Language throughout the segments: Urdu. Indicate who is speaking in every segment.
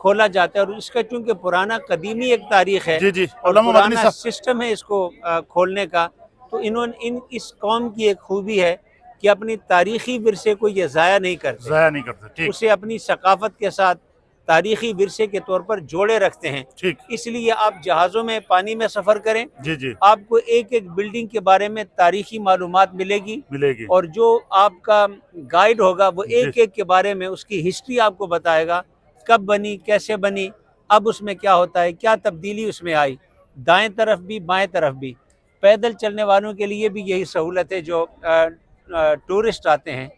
Speaker 1: کھولا جاتا ہے، اور اس کا چونکہ پرانا قدیمی ایک تاریخ ہے
Speaker 2: جی جی
Speaker 1: اور
Speaker 2: علامہ مدنی
Speaker 1: پرانا
Speaker 2: صاحب
Speaker 1: سسٹم ہے اس کو کھولنے کا، تو اس قوم کی ایک خوبی ہے کہ اپنی تاریخی ورثے کو یہ ضائع نہیں کرتے،
Speaker 2: ضائع نہیں کرتے. ٹھیک
Speaker 1: اسے اپنی ثقافت کے ساتھ تاریخی ورثے کے طور پر جوڑے رکھتے ہیں.
Speaker 2: ٹھیک.
Speaker 1: اس لیے آپ جہازوں میں پانی میں سفر کریں،
Speaker 2: جی جی
Speaker 1: آپ کو ایک ایک بلڈنگ کے بارے میں تاریخی معلومات ملے گی،
Speaker 2: ملے گی.
Speaker 1: اور جو آپ کا گائیڈ ہوگا وہ
Speaker 2: جی.
Speaker 1: ایک ایک کے بارے میں اس کی ہسٹری آپ کو بتائے گا، کب بنی، کیسے بنی، اب اس میں کیا ہوتا ہے، کیا تبدیلی اس میں آئی، دائیں طرف بھی بائیں طرف بھی. پیدل چلنے والوں کے لیے بھی یہی سہولت ہے جو ٹورسٹ آتے ہیں.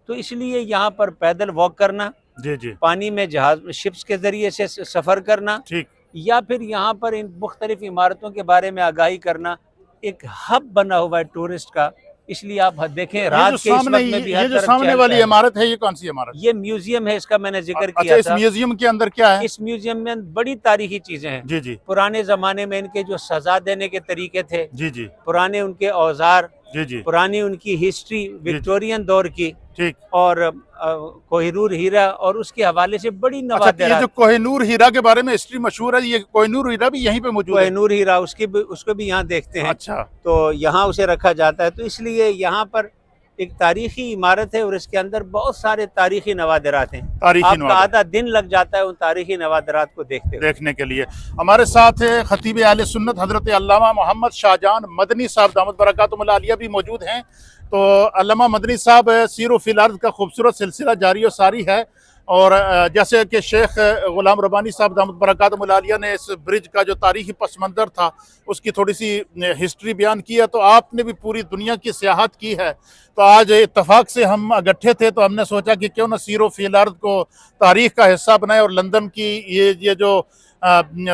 Speaker 1: تو اس لیے یہاں پر پیدل واک کرنا،
Speaker 2: جی جی
Speaker 1: پانی میں جہاز شپس کے ذریعے سے سفر کرنا،
Speaker 2: ٹھیک.
Speaker 1: یا پھر یہاں پر ان مختلف عمارتوں کے بارے میں آگاہی کرنا، ایک ہب بنا ہوا ہے ٹورسٹ کا. اس لیے آپ دیکھیں
Speaker 2: یہ
Speaker 1: رات
Speaker 2: جو
Speaker 1: کے اس
Speaker 2: سامنے
Speaker 1: وقت میں بھی ہر
Speaker 2: یہ جو
Speaker 1: طرف
Speaker 2: سامنے
Speaker 1: چہل
Speaker 2: والی
Speaker 1: پہل ہے.
Speaker 2: عمارت ہے، یہ کون سی عمارت؟
Speaker 1: یہ میوزیم ہے، اس کا میں نے ذکر
Speaker 2: اچھا،
Speaker 1: کیا
Speaker 2: اس
Speaker 1: تھا.
Speaker 2: میوزیم کے اندر کیا ہے؟
Speaker 1: اس میوزیم میں بڑی تاریخی چیزیں ہیں.
Speaker 2: جی جی
Speaker 1: پرانے زمانے میں ان کے جو سزا دینے کے طریقے تھے،
Speaker 2: جی جی
Speaker 1: پرانے ان کے اوزار،
Speaker 2: جی جی
Speaker 1: پرانی ان کی ہسٹری وکٹورین دور کی،
Speaker 2: ٹھیک.
Speaker 1: اور کوہ نور ہیرا اور اس کے حوالے سے بڑی
Speaker 2: اچھا، یہ
Speaker 1: نوادرات.
Speaker 2: جو کوہ نور ہیرا کے بارے میں ہسٹری مشہور ہے، یہ کوہ نور ہیرا بھی یہیں پہ موجود
Speaker 1: کوہ
Speaker 2: ہے؟
Speaker 1: نور ہیرا اس کو بھی یہاں دیکھتے ہیں.
Speaker 2: اچھا.
Speaker 1: تو یہاں اسے رکھا جاتا ہے. تو اس لیے یہاں پر ایک تاریخی عمارت ہے اور اس کے اندر بہت سارے تاریخی نوادرات ہیں.
Speaker 2: تاریخی
Speaker 1: آپ کا
Speaker 2: نوادرات
Speaker 1: آدھا دن لگ جاتا ہے ان تاریخی نوادرات کو دیکھتے ہوئے.
Speaker 2: دیکھنے کے لیے. ہمارے ساتھ خطیب اہل سنت حضرت علامہ محمد شاہجہاں مدنی صاحب دامت برکاتہم العالیہ بھی موجود ہیں. تو علامہ مدنی صاحب سیر و فی الارض کا خوبصورت سلسلہ جاری و ساری ہے، اور جیسے کہ شیخ غلام ربانی صاحب دامت برکاتہم العالیہ نے اس برج کا جو تاریخی پس منظر تھا اس کی تھوڑی سی ہسٹری بیان کی ہے، تو آپ نے بھی پوری دنیا کی سیاحت کی ہے. تو آج اتفاق سے ہم اکٹھے تھے تو ہم نے سوچا کہ کیوں نہ سیر و فی الارض کو تاریخ کا حصہ بنائے، اور لندن کی یہ جو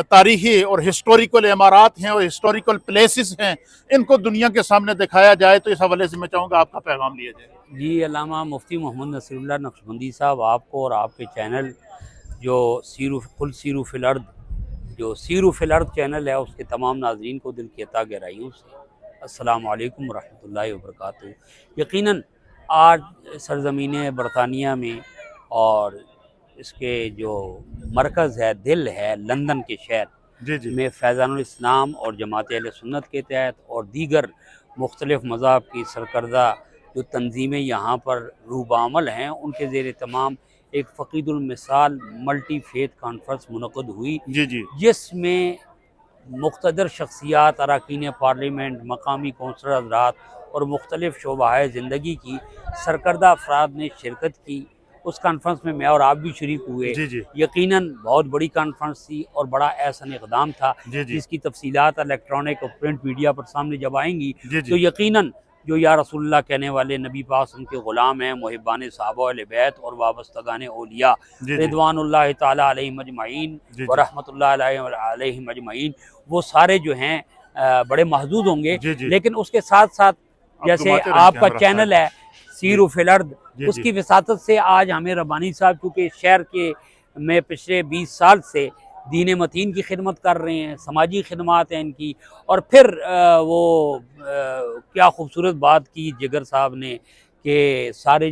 Speaker 2: تاریخی اور ہسٹوریکل عمارات ہیں اور ہسٹوریکل پلیسز ہیں ان کو دنیا کے سامنے دکھایا جائے. تو اس حوالے سے میں چاہوں گا آپ کا پیغام لیا جائے.
Speaker 3: جی، علامہ مفتی محمد نصیر اللہ نقشبندی صاحب، آپ کو اور آپ کے چینل جو سیر و فی الارض جو سیر و فی الارض چینل ہے اس کے تمام ناظرین کو دل کی عطا گہرائیوں سے السلام علیکم ورحمۃ اللہ وبرکاتہ. یقیناً آج سرزمین برطانیہ میں اور اس کے جو مرکز ہے، دل ہے لندن کے شہر
Speaker 2: جی جی
Speaker 3: میں، فیضان الاسلام اور جماعت اہل سنت کے تحت اور دیگر مختلف مذاہب کی سرکردہ جو تنظیمیں یہاں پر روبعمل ہیں ان کے زیر تمام ایک فقید المثال ملٹی فیتھ کانفرنس منعقد ہوئی،
Speaker 2: جی جی
Speaker 3: جس میں مقتدر شخصیات، اراکین پارلیمنٹ، مقامی کونسلر حضرات اور مختلف شعبہ زندگی کی سرکردہ افراد نے شرکت کی. اس کانفرنس میں میں اور آپ بھی شریک ہوئے.
Speaker 2: جی جی
Speaker 3: یقیناً بہت بڑی کانفرنس تھی اور بڑا احسن اقدام تھا،
Speaker 2: جی جی
Speaker 3: جس کی تفصیلات الیکٹرانک اور پرنٹ میڈیا پر سامنے جب آئیں گی
Speaker 2: جی جی
Speaker 3: تو یقیناً جو یا رسول اللہ کہنے والے نبی پاک ان کے غلام ہیں، محبان صحابہ اہل بیت اور وابستگان اولیاء
Speaker 2: جی
Speaker 3: رضوان اللہ تعالیٰ علیہم اجمعین
Speaker 2: جی
Speaker 3: ورحمۃ اللہ علیہم اجمعین، وہ سارے جو ہیں بڑے محظوظ ہوں گے.
Speaker 2: جی جی
Speaker 3: لیکن اس کے ساتھ ساتھ جیسے
Speaker 2: گھماتے رہیں
Speaker 3: آپ کا
Speaker 2: کیمرہ
Speaker 3: چینل ہے سیر و فی الارض،
Speaker 2: جی
Speaker 3: اس
Speaker 2: جی
Speaker 3: کی وساطت سے آج ہمیں ربانی صاحب چونکہ شہر کے میں پچھلے 20 سال سے دین متین کی خدمت کر رہے ہیں، سماجی خدمات ہیں ان کی، اور پھر وہ کیا خوبصورت بات کی جگر صاحب نے کہ سارے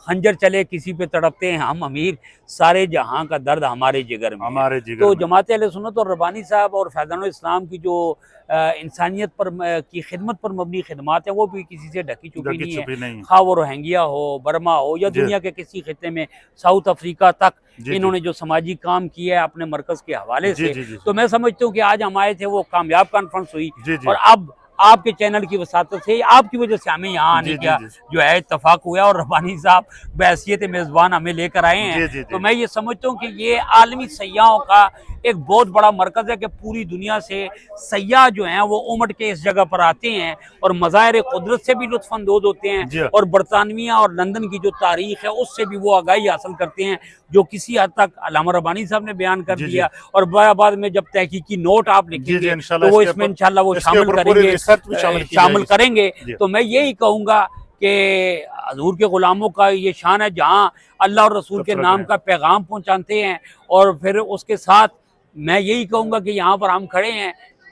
Speaker 3: خنجر چلے کسی پہ تڑپتے ہیں ہم امیر، سارے جہاں کا درد ہمارے جگر میں ہے.
Speaker 2: ہمارے جگر
Speaker 3: تو
Speaker 2: میں.
Speaker 3: جماعت اہل سنت اور ربانی صاحب اور فیضان الاسلام کی جو انسانیت پر کی خدمت پر مبنی خدمات ہیں وہ بھی کسی سے ڈھکی چھپی نہیں ہے،
Speaker 2: نہیں.
Speaker 3: خواہ وہ روہنگیا ہو، برما ہو، یا
Speaker 2: جی.
Speaker 3: دنیا کے کسی خطے میں ساؤتھ افریقہ تک
Speaker 2: جی
Speaker 3: انہوں نے جو سماجی کام کیا ہے اپنے مرکز کے حوالے
Speaker 2: جی
Speaker 3: سے.
Speaker 2: جی جی
Speaker 3: تو میں سمجھتا ہوں کہ آج ہم آئے تھے وہ کامیاب کانفرنس ہوئی،
Speaker 2: جی جی
Speaker 3: اور اب آپ کے چینل کی وساطت سے آپ کی وجہ سے ہمیں یہاں آنے
Speaker 2: جی
Speaker 3: کا
Speaker 2: جی
Speaker 3: جو ہے اتفاق ہوا، اور ربانی صاحب بحیثیت میزبان ہمیں لے کر آئے ہیں.
Speaker 2: جی جی جی.
Speaker 3: تو میں یہ سمجھتا ہوں کہ یہ عالمی سیاحوں کا ایک بہت بڑا مرکز ہے کہ پوری دنیا سے سیاح جو ہیں وہ امٹ کے اس جگہ پر آتے ہیں اور مظاہر قدرت سے بھی لطف اندوز ہوتے ہیں،
Speaker 2: جی.
Speaker 3: اور برطانیہ اور لندن کی جو تاریخ ہے اس سے بھی وہ آگاہی حاصل کرتے ہیں جو کسی حد تک علامہ ربانی صاحب نے بیان کر
Speaker 2: جی جی.
Speaker 3: دیا. اور بعد میں جب تحقیقی نوٹ آپ لکھیں
Speaker 2: جی جی
Speaker 3: گے
Speaker 2: انشاءاللہ
Speaker 3: تو وہ
Speaker 2: اس کے
Speaker 3: اس میں
Speaker 2: اوپر-
Speaker 3: انشاءاللہ وہ
Speaker 2: اس کے
Speaker 3: شامل
Speaker 2: اوپر
Speaker 3: کریں
Speaker 2: پوری
Speaker 3: گے،
Speaker 2: ریسرچ بھی شامل کی
Speaker 3: شامل
Speaker 2: جائے گی.
Speaker 3: کریں گے.
Speaker 2: جی.
Speaker 3: تو میں یہی کہوں گا کہ حضور کے غلاموں کا یہ شان ہے جہاں اللہ اور رسول کے نام کا پیغام پہنچاتے ہیں، اور پھر اس کے ساتھ میں یہی کہوں گا کہ یہاں پر ہم کھڑے ہیں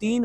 Speaker 1: 3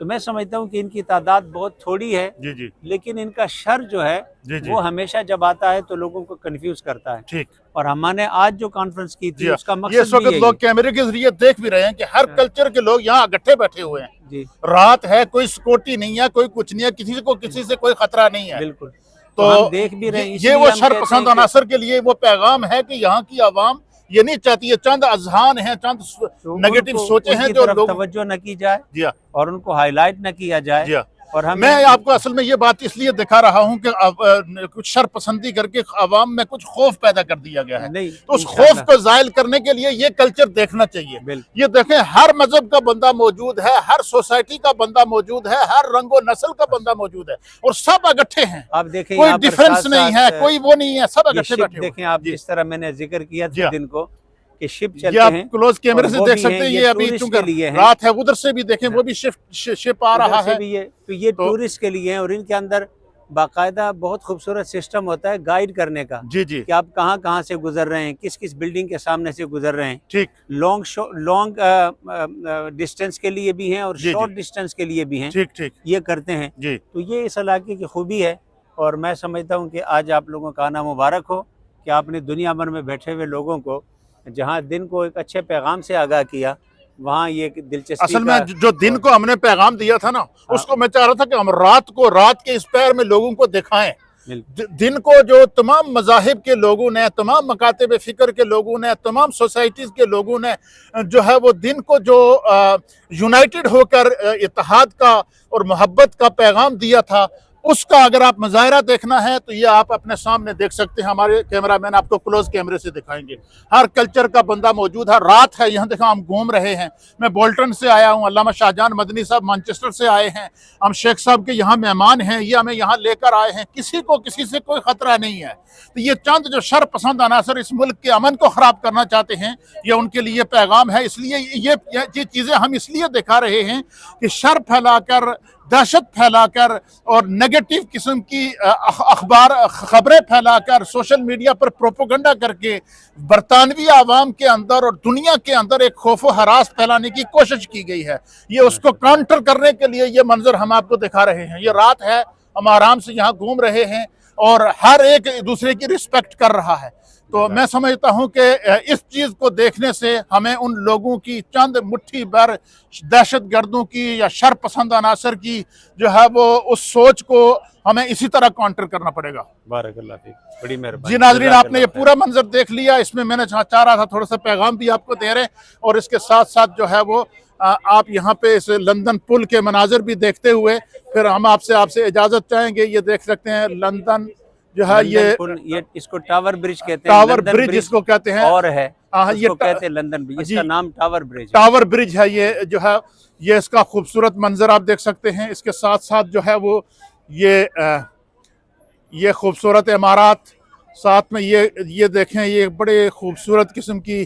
Speaker 1: تو میں سمجھتا ہوں کہ ان کی تعداد بہت تھوڑی ہے،
Speaker 2: جی جی
Speaker 1: لیکن ان کا شر جو ہے
Speaker 2: جی جی
Speaker 1: وہ ہمیشہ جب آتا ہے تو لوگوں کو کنفیوز کرتا ہے.
Speaker 2: ٹھیک.
Speaker 1: اور ہم نے آج جو کانفرنس کی تھی
Speaker 2: جی
Speaker 1: اس کا
Speaker 2: یہ
Speaker 1: مقصد
Speaker 2: اس وقت
Speaker 1: بھی یہی
Speaker 2: لوگ
Speaker 1: ہے.
Speaker 2: کیمرے کے ذریعے دیکھ بھی رہے ہیں کہ ہر کلچر کے لوگ یہاں اکٹھے بیٹھے ہوئے ہیں.
Speaker 1: جی
Speaker 2: رات ہے، کوئی سیکورٹی نہیں ہے، کوئی کچھ نہیں ہے، کسی سے کوئی خطرہ نہیں ہے.
Speaker 1: بالکل.
Speaker 2: تو
Speaker 1: ہم دیکھ بھی رہے ہیں، اس
Speaker 2: یہ
Speaker 1: لیے
Speaker 2: وہ
Speaker 1: ہم
Speaker 2: شر
Speaker 1: کہتے
Speaker 2: پسند
Speaker 1: ہیں کہ
Speaker 2: عناصر کے لیے وہ پیغام ہے کہ یہاں کی عوام یہ نہیں چاہتی ہے. چند اذہان ہیں، چند
Speaker 1: تو
Speaker 2: نیگیٹو سوچیں
Speaker 1: ان
Speaker 2: ہیں
Speaker 1: کی
Speaker 2: جو
Speaker 1: طرف
Speaker 2: لوگ.
Speaker 1: توجہ نہ کی جائے
Speaker 2: جی ہاں
Speaker 1: اور ان کو ہائی لائٹ نہ کیا جائے.
Speaker 2: جی ہاں.
Speaker 1: اور ہمیں
Speaker 2: میں آپ کو اصل میں یہ بات اس لیے دکھا رہا ہوں کہ کچھ شر پسندی کر کے عوام میں کچھ خوف پیدا کر دیا گیا ہے.
Speaker 1: نہیں،
Speaker 2: تو اس
Speaker 1: انشاءاللہ.
Speaker 2: خوف کو زائل کرنے کے لیے یہ کلچر دیکھنا چاہیے.
Speaker 1: بالکل.
Speaker 2: یہ دیکھیں، ہر مذہب کا بندہ موجود ہے، ہر سوسائٹی کا بندہ موجود ہے، ہر رنگ و نسل کا بندہ موجود ہے، اور سب اکٹھے ہیں.
Speaker 1: آپ دیکھیں
Speaker 2: کوئی
Speaker 1: یہاں پر
Speaker 2: ڈیفرنس
Speaker 1: ساتھ
Speaker 2: نہیں ہے،
Speaker 1: ساتھ
Speaker 2: کوئی وہ نہیں ہے، سب
Speaker 1: یہ
Speaker 2: اکٹھے
Speaker 1: شپ
Speaker 2: بیٹھے ہوئے.
Speaker 1: دیکھیں آپ،
Speaker 2: جی
Speaker 1: جس طرح میں نے ذکر کیا
Speaker 2: جی
Speaker 1: تھا
Speaker 2: ہاں.
Speaker 1: دن کو کہ شپ
Speaker 2: یہ
Speaker 1: چلتے
Speaker 2: آپ
Speaker 1: ہیں
Speaker 2: کلوز کیمرے سے
Speaker 1: وہ
Speaker 2: دیکھ
Speaker 1: بھی
Speaker 2: سکتے ہیں.
Speaker 1: ہیں،
Speaker 2: یہ ابھی
Speaker 1: ٹورسٹ
Speaker 2: چونکہ
Speaker 1: کے لیے ہیں.
Speaker 2: رات ہے، ادھر سے بھی دیکھیں وہ بھی شپ آ
Speaker 1: ادھر
Speaker 2: رہا
Speaker 1: سے
Speaker 2: ہے.
Speaker 1: بھی تو یہ ٹورسٹ کے لیے ہیں، اور ان کے اندر باقاعدہ بہت خوبصورت سسٹم ہوتا ہے گائیڈ کرنے کا
Speaker 2: جی جی
Speaker 1: کہ آپ کہاں کہاں سے گزر رہے ہیں، کس کس بلڈنگ کے سامنے سے گزر رہے ہیں.
Speaker 2: ٹھیک.
Speaker 1: لانگ ڈسٹینس کے لیے بھی ہیں اور
Speaker 2: جی جی
Speaker 1: شارٹ ڈسٹینس کے لیے بھی ہیں.
Speaker 2: ٹھیک ٹھیک.
Speaker 1: یہ کرتے ہیں.
Speaker 2: جی
Speaker 1: تو یہ اس علاقے کی خوبی ہے، اور میں سمجھتا ہوں کہ آج آپ لوگوں کا آنا مبارک ہو کہ آپ نے دنیا بھر میں بیٹھے ہوئے لوگوں کو جہاں دن کو ایک اچھے پیغام سے آگاہ کیا، وہاں یہ دلچسپی
Speaker 2: اصل میں جو دن کو ہم نے پیغام دیا تھا نا،
Speaker 1: ہاں.
Speaker 2: اس کو میں چاہ رہا تھا کہ ہم رات کے اس پیر میں لوگوں کو دکھائیں.
Speaker 1: بالکل.
Speaker 2: دن کو جو تمام مذاہب کے لوگوں نے، تمام مکاتب فکر کے لوگوں نے، تمام سوسائٹیز کے لوگوں نے جو ہے وہ دن کو جو یونائٹڈ ہو کر اتحاد کا اور محبت کا پیغام دیا تھا، اس کا اگر آپ مظاہرہ دیکھنا ہے تو یہ آپ اپنے سامنے دیکھ سکتے ہیں. ہمارے کیمرہ مین آپ کو کلوز کیمرے سے دکھائیں گے. ہر کلچر کا بندہ موجود ہے. رات ہے، یہاں دیکھا ہم گھوم رہے ہیں. میں بولٹن سے آیا ہوں، علامہ شاہجہان مدنی صاحب مانچسٹر سے آئے ہیں. ہم شیخ صاحب کے یہاں مہمان ہیں، یہ ہمیں یہاں لے کر آئے ہیں. کسی کو کسی سے کوئی خطرہ نہیں ہے. تو یہ چند جو شر پسند عناصر اس ملک کے امن کو خراب کرنا چاہتے ہیں، یہ ان کے لیے پیغام ہے. اس لیے یہ چیزیں ہم اس لیے دکھا رہے ہیں کہ شر پھیلا کر، دہشت پھیلا کر اور نیگیٹو قسم کی خبریں پھیلا کر، سوشل میڈیا پر پروپیگنڈا کر کے برطانوی عوام کے اندر اور دنیا کے اندر ایک خوف و ہراس پھیلانے کی کوشش کی گئی ہے. یہ اس کو کاؤنٹر کرنے کے لیے یہ منظر ہم آپ کو دکھا رہے ہیں. یہ رات ہے، ہم آرام سے یہاں گھوم رہے ہیں اور ہر ایک دوسرے کی رسپیکٹ کر رہا ہے. تو میں سمجھتا ہوں کہ اس چیز کو دیکھنے سے ہمیں ان لوگوں کی چند مٹھی بھر دہشت گردوں کی یا شر پسند عناصر کی جو ہے وہ اس سوچ کو ہمیں اسی طرح کاؤنٹر کرنا پڑے گا.
Speaker 1: بارک اللہ فیک. بڑی مہربانی.
Speaker 2: جی ناظرین، آپ نے یہ پورا منظر دیکھ لیا. اس میں نے چاہ رہا تھا تھوڑا سا پیغام بھی آپ کو دے رہے ہیں، اور اس کے ساتھ ساتھ جو ہے وہ آپ یہاں پہ اس لندن پل کے مناظر بھی دیکھتے ہوئے پھر ہم آپ سے اجازت چاہیں گے. یہ دیکھ سکتے ہیں لندن جو ہے،
Speaker 1: یہ اس کو ٹاور برج کہتے ہیں.
Speaker 2: ٹاور برج جس کو کہتے ہیں،
Speaker 1: اور ہے اس
Speaker 2: یہ
Speaker 1: کو کہتے ہیں لندن برج. اس
Speaker 2: جی،
Speaker 1: کا نام ٹاور برج.
Speaker 2: ٹاور برج ہے. یہ جو ہے یہ اس کا خوبصورت منظر آپ دیکھ سکتے ہیں. اس کے ساتھ ساتھ جو ہے وہ یہ خوبصورت عمارات، ساتھ میں یہ دیکھیں، یہ بڑے خوبصورت قسم کی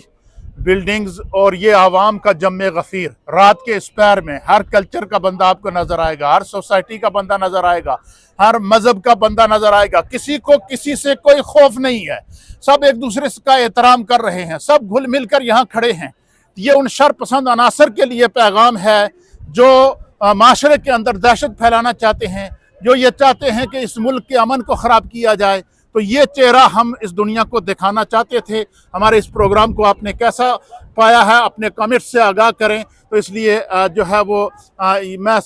Speaker 2: بلڈنگز، اور یہ عوام کا جمع غفیر. رات کے اس پیر میں ہر کلچر کا بندہ آپ کو نظر آئے گا، ہر سوسائٹی کا بندہ نظر آئے گا، ہر مذہب کا بندہ نظر آئے گا. کسی کو کسی سے کوئی خوف نہیں ہے. سب ایک دوسرے کا احترام کر رہے ہیں، سب گھل مل کر یہاں کھڑے ہیں. یہ ان شر پسند عناصر کے لیے پیغام ہے جو معاشرے کے اندر دہشت پھیلانا چاہتے ہیں، جو یہ چاہتے ہیں کہ اس ملک کے امن کو خراب کیا جائے. تو یہ چہرہ ہم اس دنیا کو دکھانا چاہتے تھے. ہمارے اس پروگرام کو آپ نے کیسا پایا ہے اپنے کمنٹ سے آگاہ کریں. تو اس لیے جو ہے وہ میں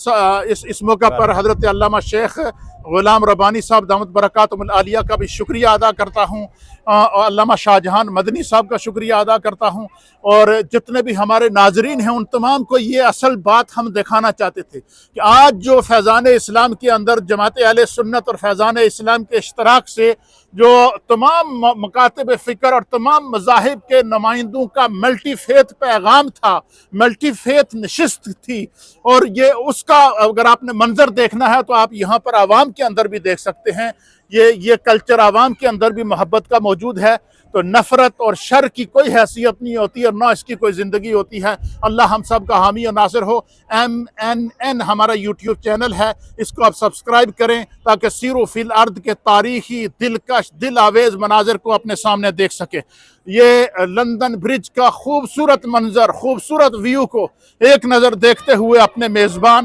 Speaker 2: اس موقع پر حضرت علامہ شیخ غلام ربانی صاحب دامت برکاتہم العالیہ کا بھی شکریہ ادا کرتا ہوں، اور علامہ شاہجہان مدنی صاحب کا شکریہ ادا کرتا ہوں، اور جتنے بھی ہمارے ناظرین ہیں ان تمام کو یہ اصل بات ہم دکھانا چاہتے تھے کہ آج جو فیضان اسلام کے اندر جماعت اہل سنت اور فیضان اسلام کے اشتراک سے جو تمام مکاتب فکر اور تمام مذاہب کے نمائندوں کا ملٹی فیتھ پیغام تھا، ملٹی فیتھ نشست تھی، اور یہ اس کا اگر آپ نے منظر دیکھنا ہے تو آپ یہاں پر عوام کے اندر بھی دیکھ سکتے ہیں. یہ کلچر عوام کے اندر بھی محبت کا موجود ہے. تو نفرت اور شر کی کوئی حیثیت نہیں ہوتی اور نہ اس کی کوئی زندگی ہوتی ہے. اللہ ہم سب کا حامی و ناصر ہو. MNN ہمارا یوٹیوب چینل ہے، اس کو آپ سبسکرائب کریں تاکہ سیرو فی الارض کے تاریخی دلکش دل آویز مناظر کو اپنے سامنے دیکھ سکے. یہ لندن برج کا خوبصورت منظر، خوبصورت ویو کو ایک نظر دیکھتے ہوئے اپنے میزبان